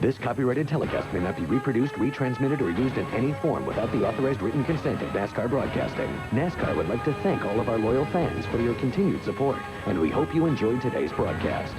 This copyrighted telecast may not be reproduced, retransmitted, or used in any form without the authorized written consent of NASCAR Broadcasting. NASCAR would like to thank all of our loyal fans for your continued support, and we hope you enjoyed today's broadcast.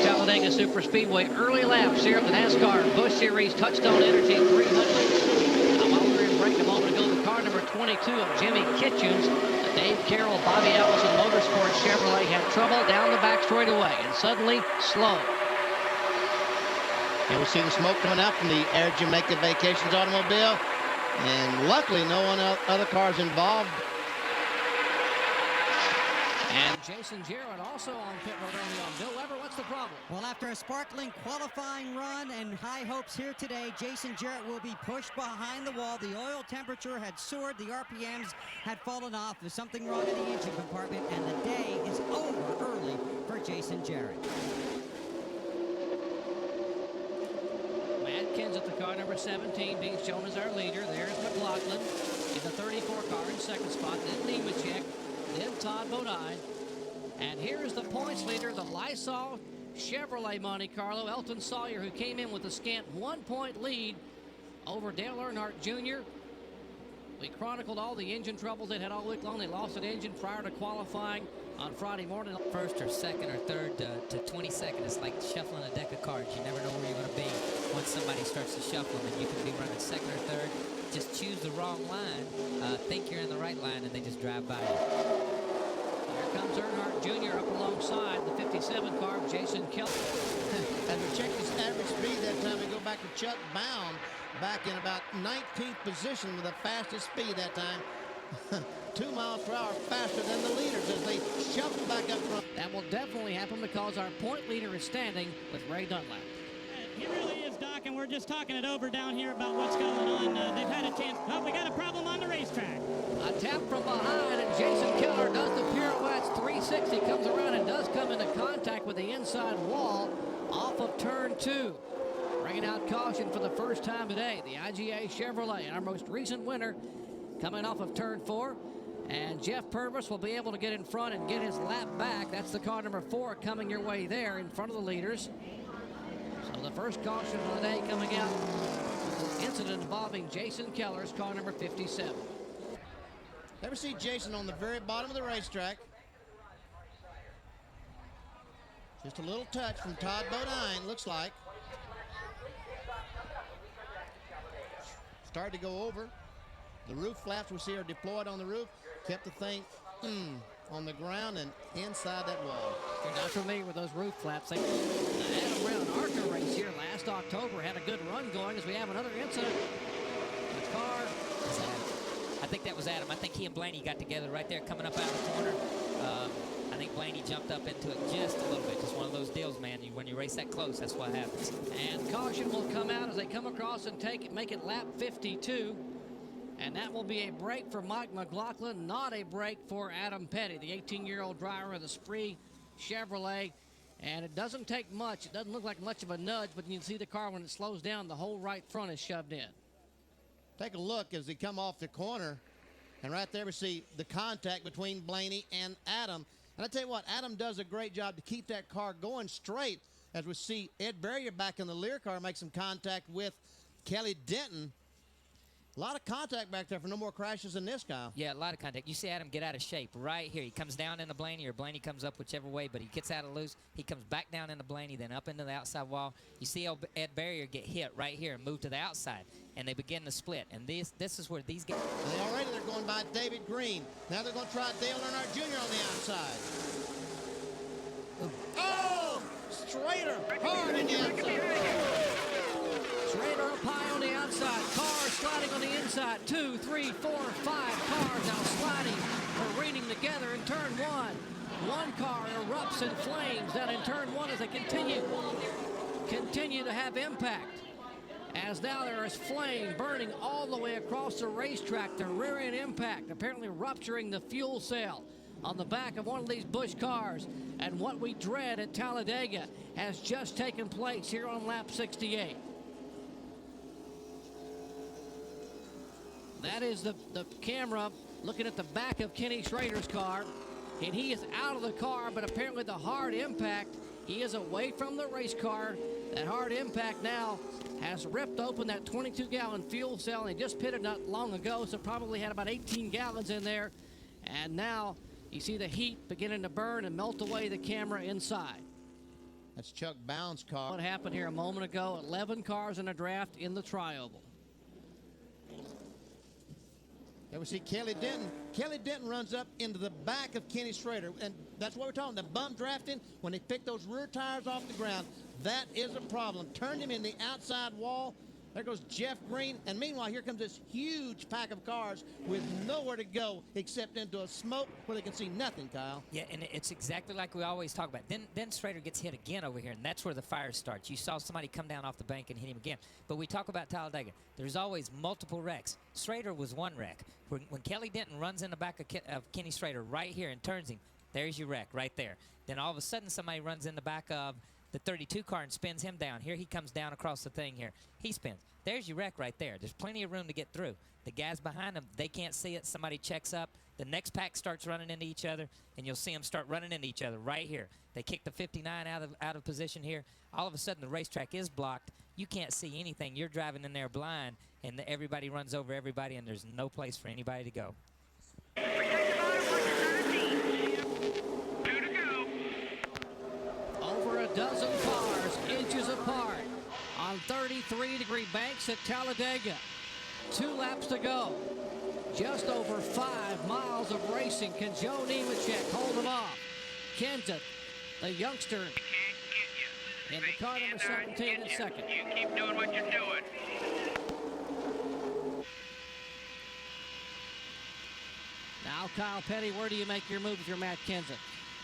Talladega Superspeedway early laps here at the NASCAR Busch Series Touchstone Energy 300. While we were in break a moment ago, the car number 22 of Jimmy Kitchens, the Dave Carroll, Bobby Allison Motorsports Chevrolet had trouble down the back straightaway and suddenly slowed. And we see the smoke coming out from the Air Jamaica Vacations automobile, and luckily no one other cars involved. And Jason Jarrett also on pit road early on. Bill Weber, what's the problem? Well, after a sparkling qualifying run and high hopes here today, Jason Jarrett will be pushed behind the wall. The oil temperature had soared. The RPMs had fallen off. There's something wrong in the engine compartment, and the day is over early for Jason Jarrett. Matt Kenseth, the car number 17, being shown as our leader. There's McLaughlin in the 34 car in second spot. Then Nemechek. Then Todd Bodine. And here's the points leader, the Lysol Chevrolet Monte Carlo, Elton Sawyer, who came in with a scant 1-point lead over Dale Earnhardt Jr. We chronicled all the engine troubles they had all week long. They lost an engine prior to qualifying on Friday morning. First or second or third to 22nd. It's like shuffling a deck of cards. You never know where you're going to be once somebody starts to shuffle them, and you can be running second or third. Just choose the wrong line, think you're in the right line, and they just drive by you. Here comes Earnhardt Jr. up alongside the 57 car of Jason Keller. As we check his average speed that time, we go back to Chuck Bound, back in about 19th position with the fastest speed that time. 2 miles per hour faster than the leaders as they shuffle back up front. That will definitely happen because our point leader is standing with Ray Dunlap. He really is, Doc, and we're just talking it over down here about what's going on. They've had a chance. Oh, we got a problem on the racetrack. A tap from behind, and Jason Keller does the pirouettes. 360 comes around and does come into contact with the inside wall off of turn 2. Bringing out caution for the first time today. The IGA Chevrolet, our most recent winner, coming off of turn 4. And Jeff Purvis will be able to get in front and get his lap back. That's the car number 4 coming your way there in front of the leaders. So the first caution of the day coming out. Incident involving Jason Keller's car number 57. Ever see Jason on the very bottom of the racetrack? Just a little touch from Todd Bodine, looks like. Started to go over. The roof flaps we see are deployed on the roof. Kept the thing on the ground and inside that wall. If you're not familiar with those roof flaps, they had a round ARCA race here last October. Had a good run going as we have another incident. The car. I think that was Adam. I think he and Blaney got together right there coming up out of the corner. I think Blaney jumped up into it just a little bit. Just one of those deals, man. When you race that close, that's what happens. And caution will come out as they come across and make it lap 52. And that will be a break for Mike McLaughlin, not a break for Adam Petty, the 18-year-old driver of the Spree Chevrolet. And it doesn't take much. It doesn't look like much of a nudge, but you can see the car when it slows down, the whole right front is shoved in. Take a look as they come off the corner. And right there we see the contact between Blaney and Adam. And I tell you what, Adam does a great job to keep that car going straight as we see Ed Berrier back in the Lear car make some contact with Kelly Denton. A lot of contact back there for no more crashes than this guy. Yeah, a lot of contact. You see Adam get out of shape right here. He comes down into Blaney, or Blaney comes up whichever way, but he gets out of loose. He comes back down into Blaney, then up into the outside wall. You see Ed Berrier get hit right here and move to the outside, and they begin to split. And this is where these guys... They're going by David Green. Now they're going to try Dale Earnhardt Jr. on the outside. Oh! Straighter, hard in the outside. Schrader up high on the outside. Cars sliding on the inside. 2, 3, 4, 5 cars now sliding, careening together in turn 1. One car erupts in flames down in turn 1 as they continue to have impact. As now there is flame burning all the way across the racetrack. The rear end impact apparently rupturing the fuel cell on the back of one of these Busch cars. And what we dread at Talladega has just taken place here on lap 68. That is the camera looking at the back of Kenny Schrader's car. And he is out of the car, but apparently the hard impact, he is away from the race car. That hard impact now has ripped open that 22-gallon fuel cell. And he just pitted not long ago, so probably had about 18 gallons in there. And now you see the heat beginning to burn and melt away the camera inside. That's Chuck Bound's car. What happened here a moment ago, 11 cars in a draft in the tri-oval. And we see Kelly Denton. Kelly Denton runs up into the back of Kenny Schrader, and that's what we're talking, the bump drafting. When they pick those rear tires off the ground, that is a problem. Turned him in the outside wall. There goes Jeff Green, and meanwhile, here comes this huge pack of cars with nowhere to go except into a smoke where they can see nothing, Kyle. Yeah, and it's exactly like we always talk about. Then Schrader gets hit again over here, and that's where the fire starts. You saw somebody come down off the bank and hit him again. But we talk about Talladega. There's always multiple wrecks. Schrader was one wreck. When Kelly Denton runs in the back of Kenny Schrader right here and turns him, there's your wreck right there. Then all of a sudden somebody runs in the back of the 32 car and spins him down. Here he comes down across the thing here. He spins. There's your wreck right there. There's plenty of room to get through. The guys behind him, they can't see it. Somebody checks up. The next pack starts running into each other, and you'll see them start running into each other right here. They kick the 59 out of position here. All of a sudden, the racetrack is blocked. You can't see anything. You're driving in there blind, and everybody runs over everybody, and there's no place for anybody to go. Over a dozen cars, inches apart, on 33-degree banks at Talladega. 2 laps to go. Just over 5 miles of racing. Can Joe Nemechek hold him off? Kenseth, the youngster, in the car number 17 in second. You keep doing what you're doing. Now, Kyle Petty, where do you make your move with your Matt Kenseth?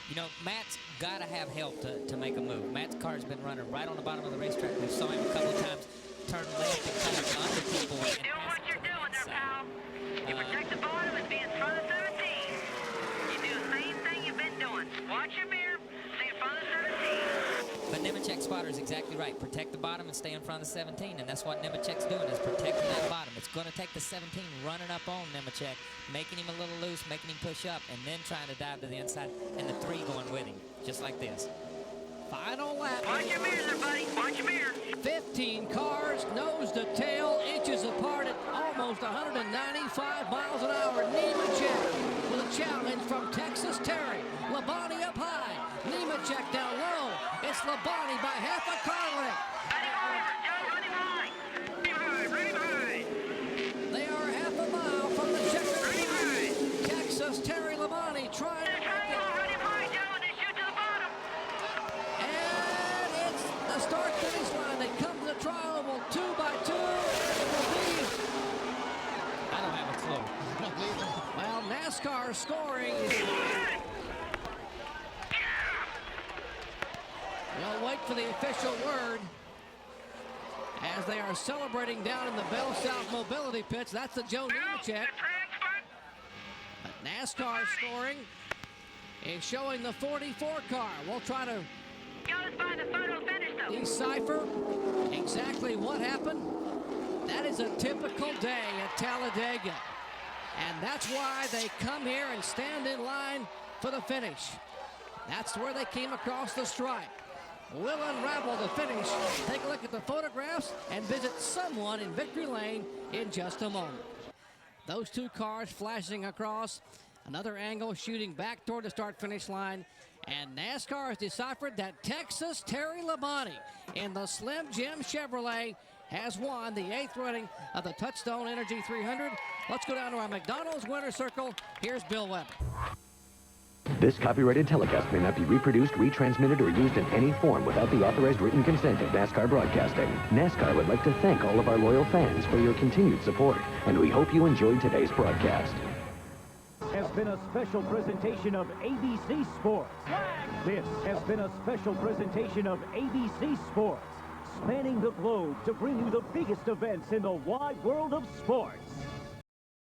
You know, Matt's got to have help to make a move. Matt's car's been running right on the bottom of the racetrack. We saw him a couple of times turn left and come up under people. Keep doing what you're doing there, pal. You protect the bottom and be in front of 17. You do the same thing you've been doing. Watch your mirror, stay in front of 17. But Nemechek's spotter is exactly right. Protect the bottom and stay in front of the 17, and that's what Nemechek's doing, is protecting that bottom. It's going to take the 17 running up on Nemechek, making him a little loose, making him push up, and then trying to dive to the inside, and the 3 going with him, just like this. Final lap. Watch your mirror there, buddy. Watch your mirror. 15 cars, nose to tail, inches apart at almost 195 miles an hour. Nemechek with a challenge from Texas Terry. Labonte up high. Nemechek down low. It's Labonte by half a car length. They are half a mile from the checkered line. Texas Terry Labonte trying to make it. And it's the start-finish line. They come to the tri-oval 2 by 2. It will be. I don't have a clue. Well, NASCAR scoring is. We'll wait for the official word as they are celebrating down in the Bell South Mobility Pits. That's the Joe Nemechek. But NASCAR scoring is showing the 44 car. We'll try to decipher exactly what happened. That is a typical day at Talladega. And that's why they come here and stand in line for the finish. That's where they came across the stripe. We'll unravel the finish, take a look at the photographs, and visit someone in Victory Lane in just a moment. Those 2 cars flashing across, another angle shooting back toward the start-finish line, and NASCAR has deciphered that Texas Terry Labonte in the Slim Jim Chevrolet has won the 8th running of the Touchstone Energy 300. Let's go down to our McDonald's winner's circle. Here's Bill Webb. This copyrighted telecast may not be reproduced, retransmitted, or used in any form without the authorized written consent of NASCAR Broadcasting. NASCAR would like to thank all of our loyal fans for your continued support, and we hope you enjoyed today's broadcast. Has been a special presentation of ABC Sports. This has been a special presentation of ABC Sports, spanning the globe to bring you the biggest events in the wide world of sports.